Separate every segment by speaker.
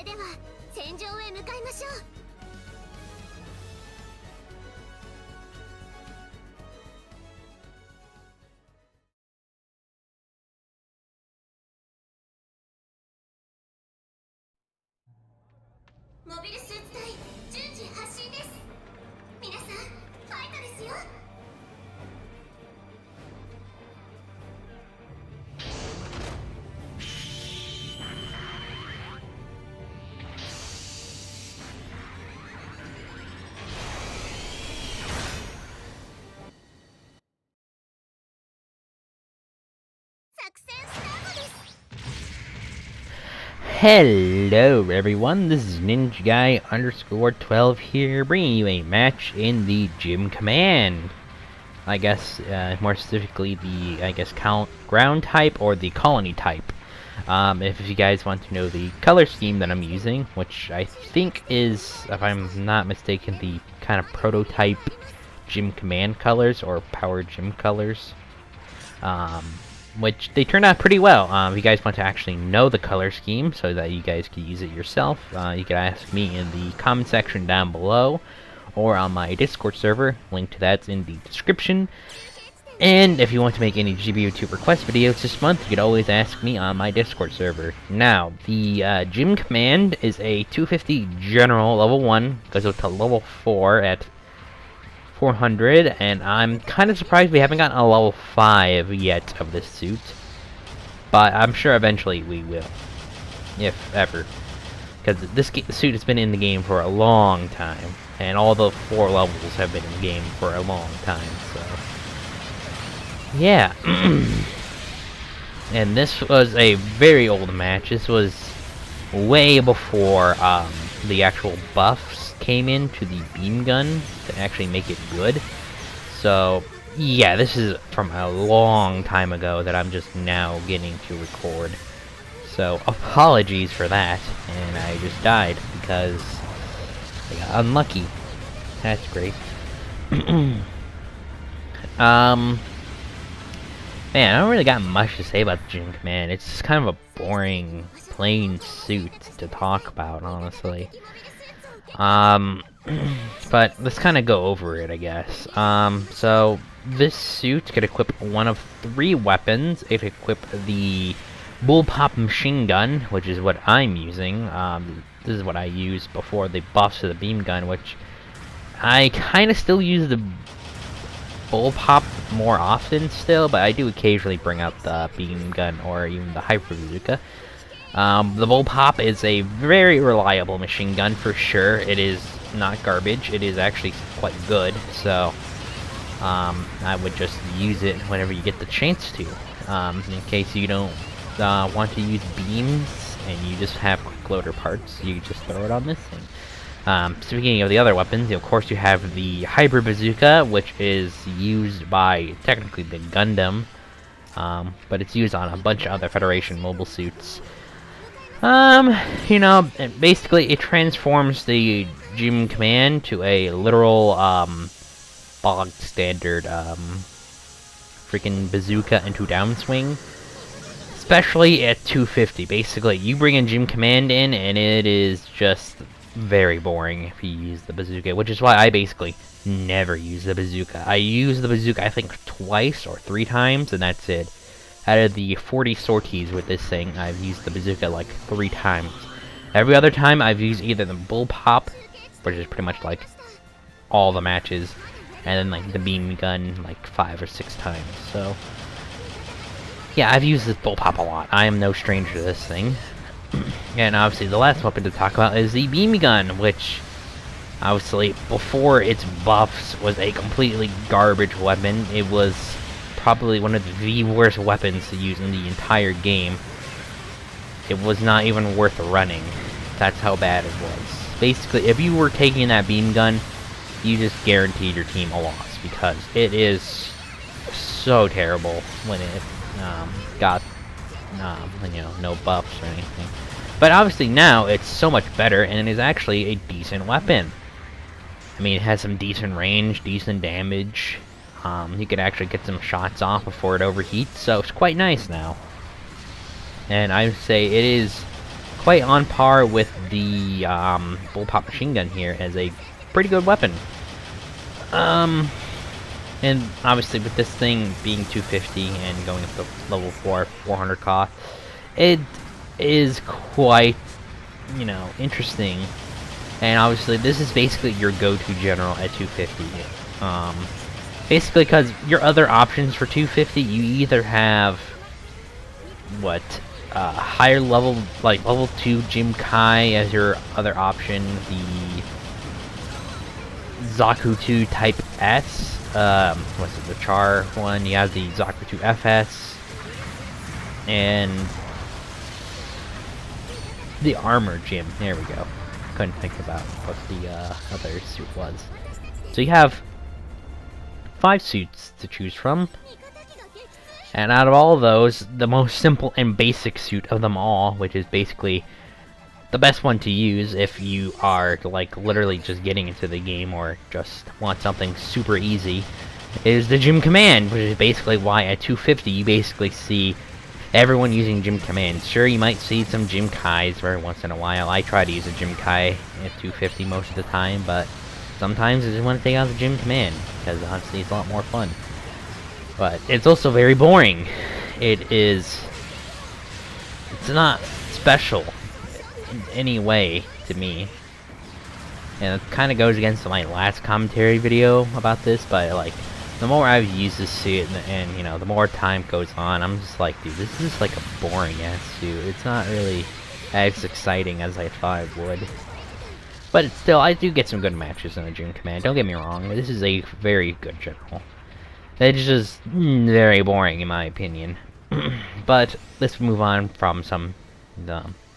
Speaker 1: では戦場へ向かいましょう。モビルスーツ隊順次発進です。皆さんファイトですよ。作戦スタートです。
Speaker 2: Hello everyone, this is NinjaGuy_12 here, bringing you a match in the Gym Command. I guess, more specifically the, ground type or the colony type. If you guys want to know the color scheme that I'm using, which I think is, if I'm not mistaken, the kind of prototype Gym Command colors or Power Gym colors. Which they turned out pretty well. If you guys want to actually know the color scheme so that you guys can use it yourself, you can ask me in the comment section down below or on my Discord server. Link to that's in the description. And if you want to make any GB02 request videos this month, you can always ask me on my Discord server. Now, the Gym Command is a 250 General level 1, goes up to level 4 at 400, and I'm kind of surprised we haven't gotten a level 5 yet of this suit. But I'm sure eventually we will. If ever. Because this suit has been in the game for a long time. And all the 4 levels have been in the game for a long time, so... yeah. And this was a very old match. This was way before the actual buffs came into the beam gun to actually make it good. So yeah, this is from a long time ago that I'm just now getting to record. So apologies for that, and I just died because I got unlucky. That's great. Man, I don't really got much to say about the Gym Command. It's just kind of a boring, plain suit to talk about, honestly. But let's kind of go over it, I guess. So this suit could equip one of 3 weapons. It could equip the bullpup machine gun, which is what I'm using. This is what I used before the buffs to the beam gun, which I kind of still use the bullpup more often still, but I do occasionally bring out the beam gun or even the hyper bazooka. The bullpup is a very reliable machine gun for sure. It is not garbage. It is actually quite good, so I would just use it whenever you get the chance to. In case you don't want to use beams and you just have quick loader parts, you just throw it on this thing. Speaking of the other weapons, of course you have the hyper bazooka, which is used by technically the Gundam, but it's used on a bunch of other Federation mobile suits. You know, basically it transforms the Gym Command to a literal, bog standard, freaking bazooka into downswing. Especially at 250. Basically, you bring a Gym Command in, and it is just very boring if you use the bazooka, which is why I basically never use the bazooka. I use the bazooka, I think, twice or 3 times, and that's it. Out of the 40 sorties with this thing, I've used the bazooka like 3 times. Every other time, I've used either the bullpup, which is pretty much like all the matches, and then like the beam gun like 5 or 6 times. So yeah, I've used this bullpup a lot. I am no stranger to this thing. And obviously, the last weapon to talk about is the beam gun, which obviously before its buffs was a completely garbage weapon. It was probably one of the worst weapons to use in the entire game. It was not even worth running. That's how bad it was. Basically, if you were taking that beam gun, you just guaranteed your team a loss, because it is so terrible when it got you know, no buffs or anything. But obviously now it's so much better, and it is actually a decent weapon. I mean, it has some decent range, decent damage. You could actually get some shots off before it overheats, so it's quite nice now. And I would say it is quite on par with the bullpup machine gun here as a pretty good weapon. And obviously with this thing being 250 and going up to level 4, 400 cost, it is quite, you know, interesting. And obviously this is basically your go-to general at 250. Basically because your other options for 250, you either have, what, higher level, like level 2 Jim Kai as your other option, the GB02 Type S, what's it, the Char one, you have the GB02 FS, and the Armor Gym, there we go. Couldn't think about what the other suit was. So you have 5 suits to choose from, and out of all of those, the most simple and basic suit of them all, which is basically the best one to use if you are like literally just getting into the game or just want something super easy, is the Gym Command, which is basically why at 250 you basically see everyone using Gym Command. Sure, you might see some Gym Kais every once in a while. I try to use a Gym Kai at 250 most of the time, but sometimes I just want to take out the Gym Command because honestly it's a lot more fun. But it's also very boring. It's not special in any way to me, and it kind of goes against my last commentary video about this, but like the more I've used this suit and you know, the more time goes on, I'm just like, dude, this is like a boring ass suit. It's not really as exciting as I thought it would, but it's still, I do get some good matches in the Gym Command, don't get me wrong. This is a very good general. It's just very boring in my opinion. But let's move on from some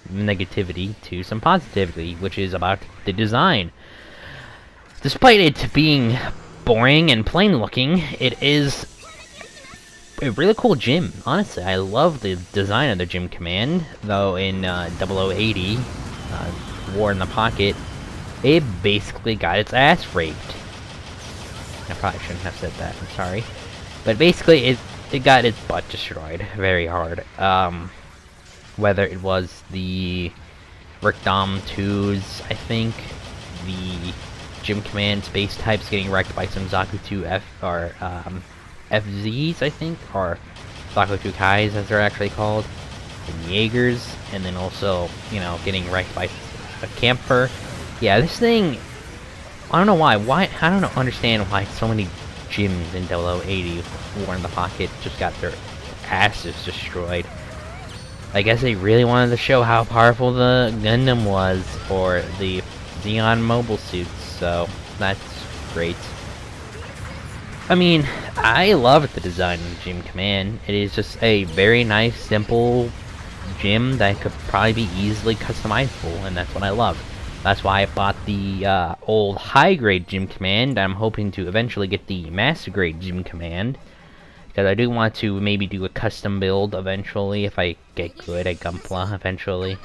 Speaker 2: negativity to some positivity, which is about the design. Despite it being boring and plain looking, it is a really cool gym. Honestly, I love the design of the Gym Command, though in 0080, War in the Pocket, it basically got its ass raped. I probably shouldn't have said that, I'm sorry. But basically, it got its butt destroyed very hard. Whether it was the Rickdom 2s, I think, the Gym Command space types getting wrecked by some GB02 FZs, I think, or GB02 Kais as they're actually called, and Jaegers, and then also, you know, getting wrecked by a camper. Yeah, this thing, I don't know why, I don't understand why so many gyms in 0080 War in the Pocket just got their asses destroyed. I guess they really wanted to show how powerful the Gundam was for the Xeon mobile suits, so that's great. I mean, I love the design of the Gym Command. It is just a very nice, simple gym that could probably be easily customizable, and that's what I love. That's why I bought the old high-grade Gym Command. I'm hoping to eventually get the master-grade Gym Command, because I do want to maybe do a custom build eventually if I get good at Gunpla eventually.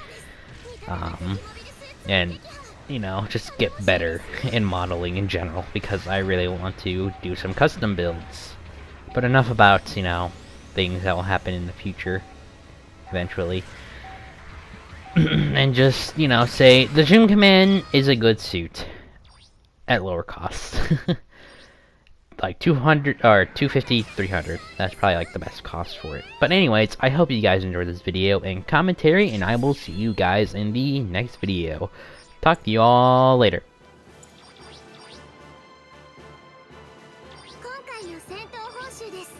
Speaker 2: And, you know, just get better in modeling in general, because I really want to do some custom builds. But enough about, you know, things that will happen in the future eventually. And just, you know, say the Gym Command is a good suit at lower cost. Like 200 or 250, 300. That's probably like the best cost for it. But anyways, I hope you guys enjoyed this video and commentary, and I will see you guys in the next video. Talk to you all later.
Speaker 1: 今回の戦闘報酬です。